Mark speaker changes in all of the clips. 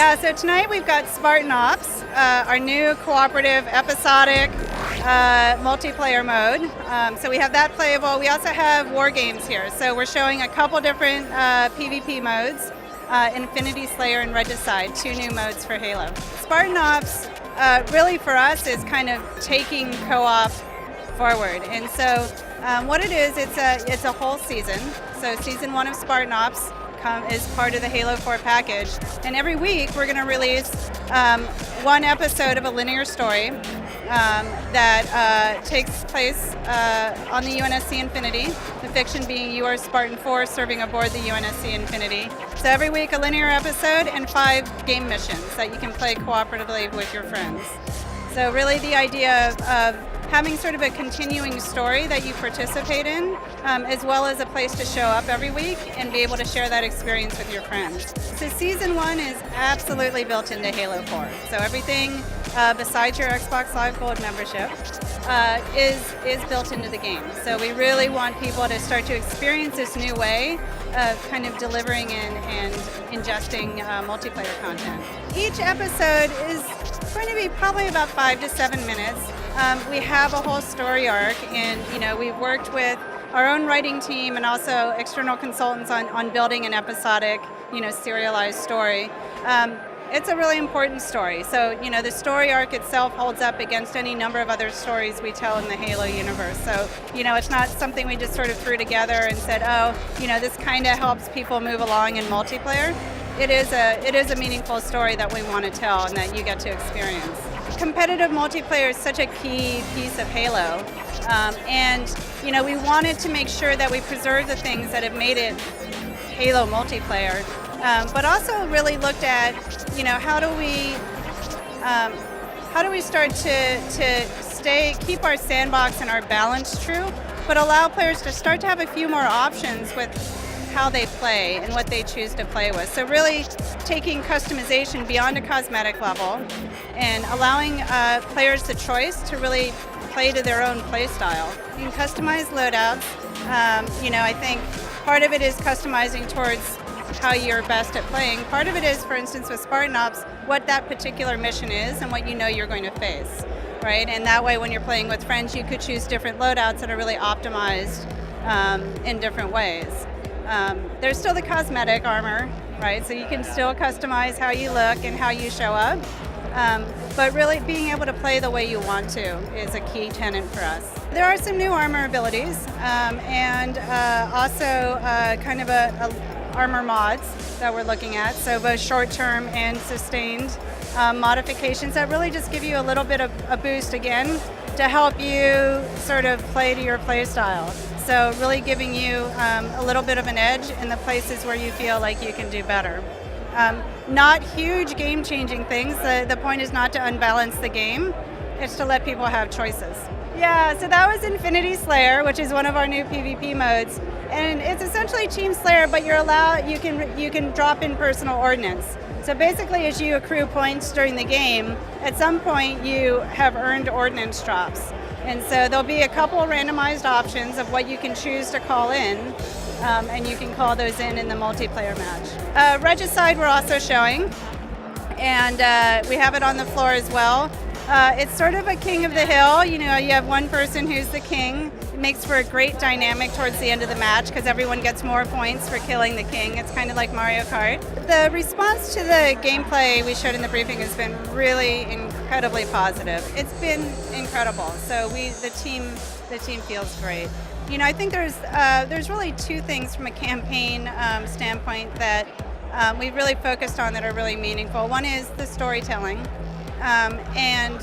Speaker 1: Yeah, so tonight we've got Spartan Ops, our new cooperative episodic multiplayer mode. So we have that playable. We also have war games here. So we're showing a couple different PvP modes, Infinity Slayer and Regicide, 2 new modes for Halo. Spartan Ops really for us is kind of taking co-op forward. And so what it is, it's a whole season. So season 1 of Spartan Ops is part of the Halo 4 package. And every week we're going to release 1 episode of a linear story that takes place on the UNSC Infinity, the fiction being you are Spartan 4 serving aboard the UNSC Infinity. So every week a linear episode and 5 game missions that you can play cooperatively with your friends. So really the idea of having sort of a continuing story that you participate in, as well as a place to show up every week and be able to share that experience with your friends. So Season 1 is absolutely built into Halo 4. So everything besides your Xbox Live Gold membership is built into the game. So we really want people to start to experience this new way of kind of delivering and ingesting multiplayer content. Each episode is going to be probably about 5 to 7 minutes. We have a whole story arc, and we've worked with our own writing team and also external consultants on building an episodic, serialized story. It's a really important story. So, the story arc itself holds up against any number of other stories we tell in the Halo universe. So, it's not something we just sort of threw together and said, oh, this kind of helps people move along in multiplayer. It is a meaningful story that we want to tell and that you get to experience. Competitive multiplayer is such a key piece of Halo, and we wanted to make sure that we preserve the things that have made it Halo multiplayer, but also really looked at how do we start to keep our sandbox and our balance true, but allow players to start to have a few more options with how they play and what they choose to play with. So really taking customization beyond a cosmetic level and allowing players the choice to really play to their own play style. You can customize loadouts. I think part of it is customizing towards how you're best at playing. Part of it is, for instance, with Spartan Ops, what that particular mission is and what you're going to face, right? And that way when you're playing with friends, you could choose different loadouts that are really optimized in different ways. There's still the cosmetic armor, right? So you can still customize how you look and how you show up. But really being able to play the way you want to is a key tenet for us. There are some new armor abilities and also kind of armor mods that we're looking at. So both short-term and sustained modifications that really just give you a little bit of a boost again to help you sort of play to your play style. So really giving you a little bit of an edge in the places where you feel like you can do better. Not huge game-changing things. The point is not to unbalance the game. It's to let people have choices. Yeah, so that was Infinity Slayer, which is one of our new PvP modes. And it's essentially Team Slayer, but you can drop in personal ordnance. So basically, as you accrue points during the game, at some point you have earned ordnance drops. And so there'll be a couple randomized options of what you can choose to call in, and you can call those in the multiplayer match. Regicide we're also showing, and we have it on the floor as well. It's sort of a king of the hill. You have one person who's the king. It makes for a great dynamic towards the end of the match because everyone gets more points for killing the king. It's kind of like Mario Kart. The response to the gameplay we showed in the briefing has been really incredibly positive. It's been incredible. So the team feels great. I think there's really 2 things from a campaign standpoint that we've really focused on that are really meaningful. One is the storytelling. And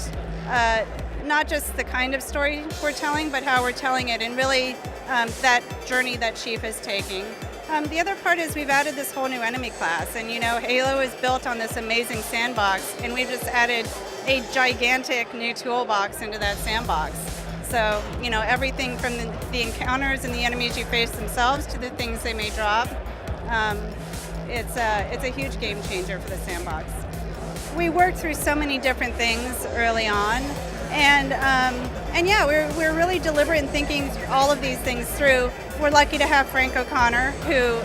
Speaker 1: not just the kind of story we're telling, but how we're telling it, and really that journey that Chief is taking. The other part is we've added this whole new enemy class, and Halo is built on this amazing sandbox, and we've just added a gigantic new toolbox into that sandbox. So, everything from the encounters and the enemies you face themselves to the things they may drop, it's a huge game changer for the sandbox. We worked through so many different things early on, and yeah, we're really deliberate in thinking all of these things through. We're lucky to have Frank O'Connor, who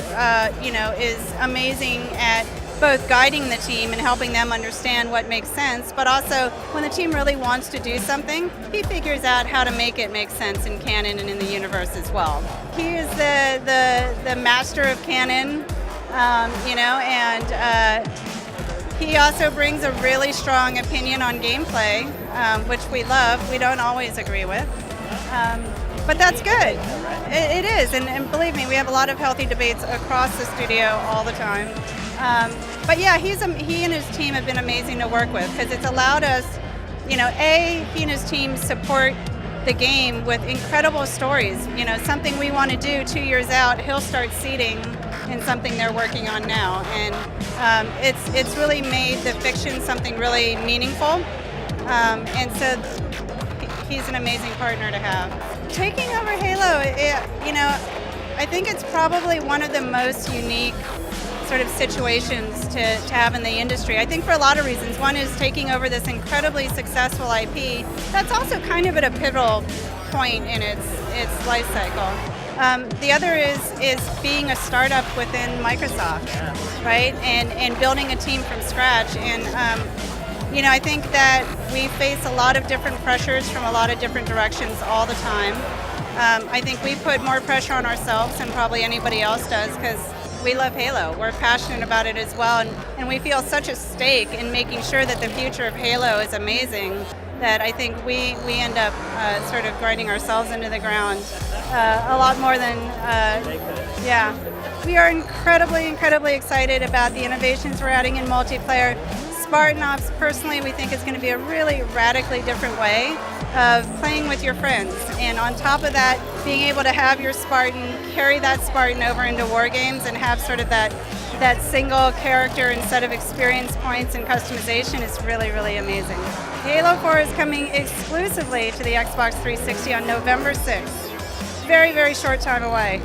Speaker 1: is amazing at both guiding the team and helping them understand what makes sense, but also when the team really wants to do something, he figures out how to make it make sense in canon and in the universe as well. He is the master of canon, and he also brings a really strong opinion on gameplay, which we love. We don't always agree with. But that's good. It is, and believe me, we have a lot of healthy debates across the studio all the time. But yeah, he and his team have been amazing to work with because it's allowed us, he and his team support the game with incredible stories. Something we want to do 2 years out, he'll start seeding in something they're working on now. And it's really made the fiction something really meaningful. And so he's an amazing partner to have. Taking over Halo, I think it's probably one of the most unique sort of situations to have in the industry. I think for a lot of reasons. One is taking over this incredibly successful IP that's also kind of at a pivotal point in its life cycle. The other is being a startup within Microsoft, right? And building a team from scratch. And I think that we face a lot of different pressures from a lot of different directions all the time. I think we put more pressure on ourselves than probably anybody else does because we love Halo. We're passionate about it as well, and we feel such a stake in making sure that the future of Halo is amazing that I think we end up sort of grinding ourselves into the ground a lot more than, We are incredibly excited about the innovations we're adding in multiplayer. Spartan Ops, personally, we think is going to be a really radically different way of playing with your friends. And on top of that, being able to have your Spartan, carry that Spartan over into war games and have sort of that single character and set of experience points and customization is really amazing. Halo 4 is coming exclusively to the Xbox 360 on November 6th. Very short time away.